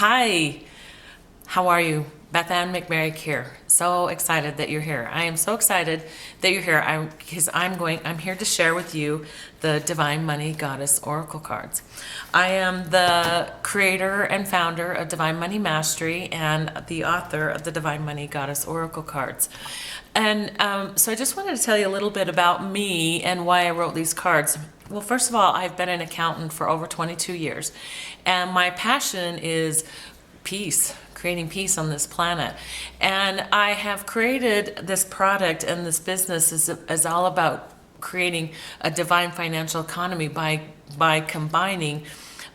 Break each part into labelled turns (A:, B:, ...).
A: Hi, how are you? Beth Ann McMarrick here. So excited that you're here. I am so excited that you're here because I'm here to share with you the Divine Money Goddess Oracle cards. I am the creator and founder of Divine Money Mastery and the author of the Divine Money Goddess Oracle cards. And so I just wanted to tell you a little bit about me and why I wrote these cards. Well, first of all, I've been an accountant for over 22 years, and my passion is peace, creating peace on this planet. And I have created this product, and this business is all about creating a divine financial economy by combining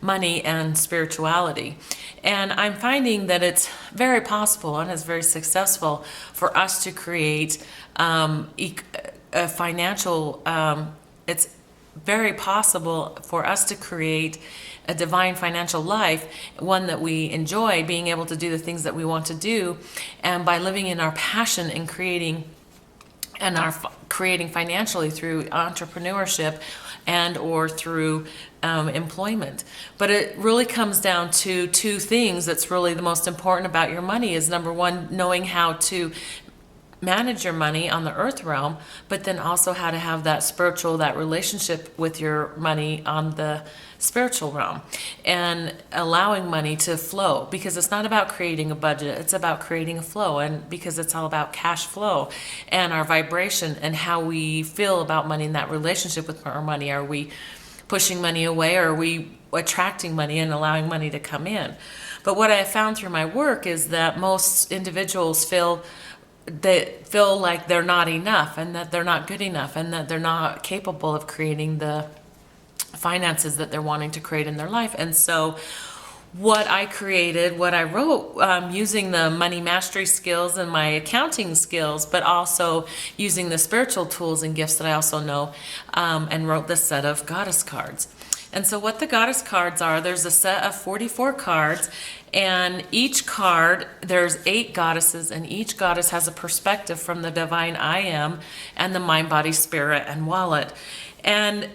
A: money and spirituality. And I'm finding that it's very possible and is very successful for us to create a financial, it's very possible for us to create a divine financial life, one that we enjoy, being able to do the things that we want to do, and by living in our passion and creating financially through entrepreneurship and or through employment. But it really comes down to two things that's really the most important about your money is, number one, knowing how to manage your money on the earth realm, but then also how to have that relationship with your money on the spiritual realm, and allowing money to flow, because it's not about creating a budget, it's about creating a flow. And because it's all about cash flow and our vibration and how we feel about money and that relationship with our money. Are we pushing money away, or are we attracting money and allowing money to come in? But what I have found through my work is that most individuals feel like they're not enough, and that they're not good enough, and that they're not capable of creating the finances that they're wanting to create in their life. And so what I wrote, using the money mastery skills and my accounting skills, but also using the spiritual tools and gifts that I also know, and wrote this set of goddess cards. And so what the goddess cards are, there's a set of 44 cards, and each card, there's 8 goddesses, and each goddess has a perspective from the divine I am and the mind, body, spirit, and wallet. And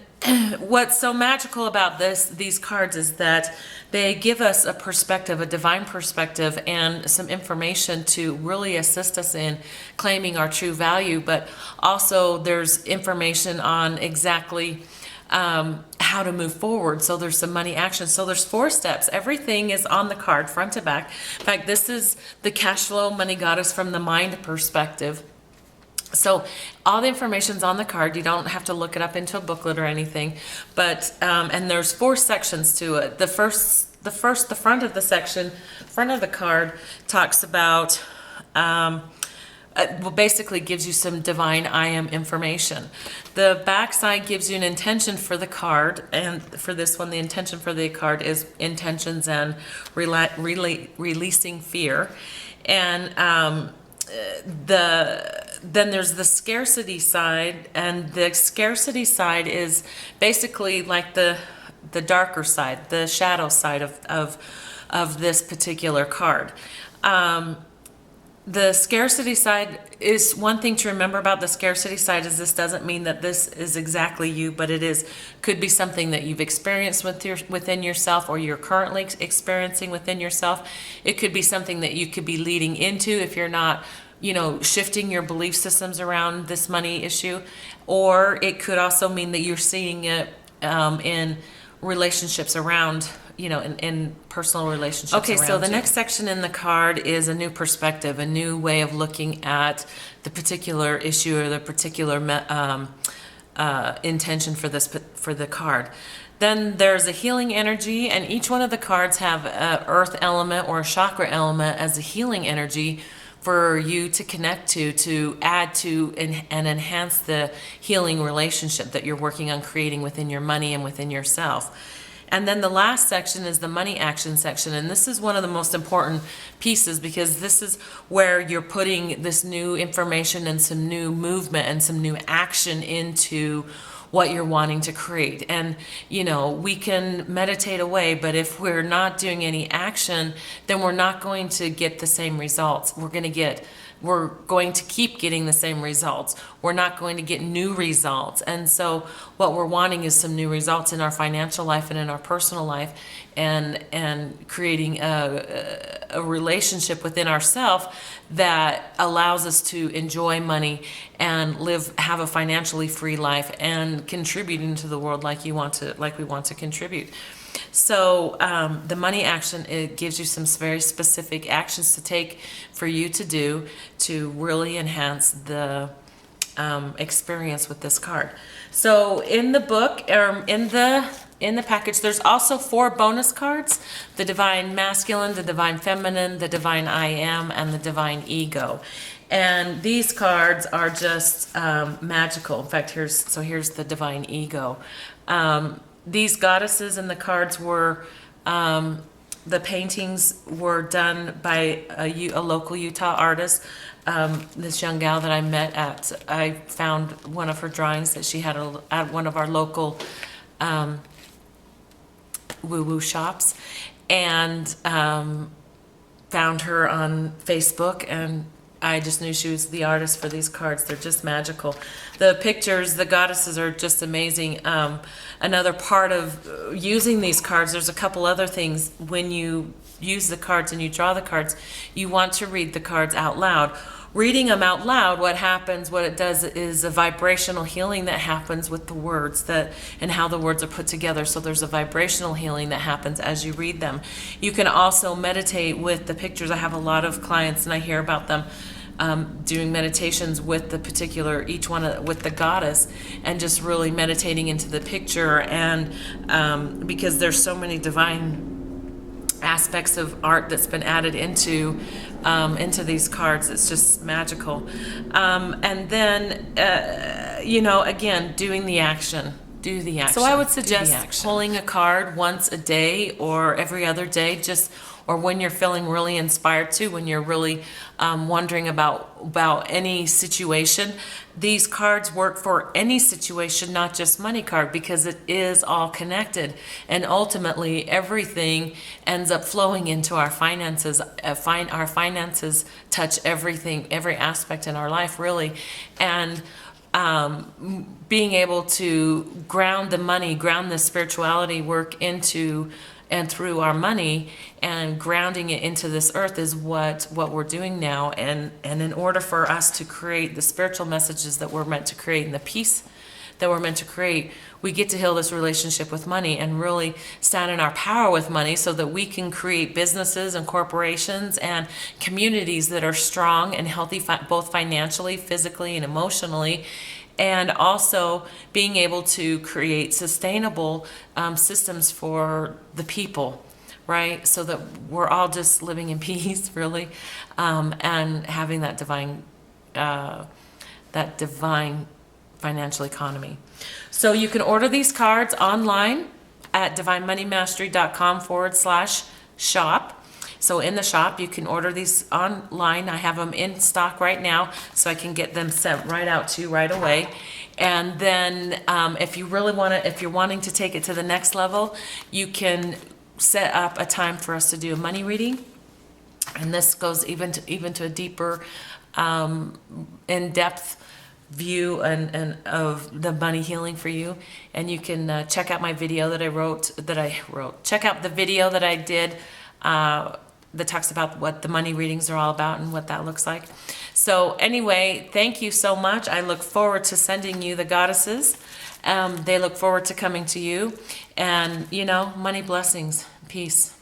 A: what's so magical about these cards is that they give us a perspective, a divine perspective, and some information to really assist us in claiming our true value. But also there's information on exactly how to move forward. So there's some money action. So there's 4 steps. Everything is on the card, front to back. In fact, this is the cash flow money goddess from the mind perspective. So all the information's on the card. You don't have to look it up into a booklet or anything. But and there's 4 sections to it. The front of the card talks about basically gives you some divine I am information. The back side gives you an intention for the card, and for this one, the intention for the card is intentions and releasing fear. And then there's the scarcity side, and the scarcity side is basically like the darker side, the shadow side of this particular card. The scarcity side is one thing to remember about the scarcity side is this doesn't mean that this is exactly you, but could be something that you've experienced within yourself, or you're currently experiencing within yourself. It could be something that you could be leading into if you're not, shifting your belief systems around this money issue. Or it could also mean that you're seeing it in relationships around, in personal relationships. Okay, so the next section in the card is a new perspective, a new way of looking at the particular issue or the particular intention for the card. Then there's a healing energy, and each one of the cards have an earth element or a chakra element as a healing energy for you to connect to add to and enhance the healing relationship that you're working on creating within your money and within yourself. And then the last section is the money action section. And this is one of the most important pieces, because this is where you're putting this new information and some new movement and some new action into what you're wanting to create. And, we can meditate away, but if we're not doing any action, then we're not going to get the same results. We're going to get we're going to keep getting the same results. We're not going to get new results. And so what we're wanting is some new results in our financial life and in our personal life, and creating a relationship within ourselves that allows us to enjoy money and have a financially free life and contribute into the world like we want to contribute. So the money action, it gives you some very specific actions to take for you to do to really enhance the experience with this card. So in the book, in the package, there's also 4 bonus cards: the Divine Masculine, the Divine Feminine, the Divine I Am, and the Divine Ego. And these cards are just magical. In fact, here's the Divine Ego. These goddesses and the cards were, the paintings were done by a local Utah artist. This young gal that I met I found one of her drawings that she had at one of our local woo-woo shops, and found her on Facebook, and I just knew she was the artist for these cards. They're just magical. The pictures, the goddesses are just amazing. Another part of using these cards, there's a couple other things. When you use the cards and you draw the cards, you want to read the cards out loud. Reading them out loud, what it does is a vibrational healing that happens with the words and how the words are put together. So there's a vibrational healing that happens as you read them. You can also meditate with the pictures. I have a lot of clients, and I hear about them doing meditations with the particular, each one with the goddess, and just really meditating into the picture. And because there's so many divine aspects of art that's been added into these cards, it's just magical. And then again, doing the action. Do the action. So I would suggest pulling a card once a day or every other day, or when you're feeling really inspired to, when you're really wondering about any situation. These cards work for any situation, not just money card, because it is all connected. And ultimately, everything ends up flowing into our finances. Our finances touch everything, every aspect in our life, really. And being able to ground the spirituality work into and through our money, and grounding it into this earth is what we're doing now. And in order for us to create the spiritual messages that we're meant to create and the peace that we're meant to create, we get to heal this relationship with money and really stand in our power with money, so that we can create businesses and corporations and communities that are strong and healthy, both financially, physically, and emotionally. And also being able to create sustainable systems for the people, right? So that we're all just living in peace, really, and having that divine financial economy. So you can order these cards online at divinemoneymastery.com/shop. So in the shop, you can order these online. I have them in stock right now, so I can get them sent right out to you right away. And then if you're wanting to take it to the next level, you can set up a time for us to do a money reading. And this goes even to a deeper, in-depth view and of the money healing for you. And you can check out my video that I wrote. Check out the video that I did that talks about what the money readings are all about and what that looks like. So anyway, thank you so much. I look forward to sending you the goddesses. They look forward to coming to you. And, money blessings. Peace.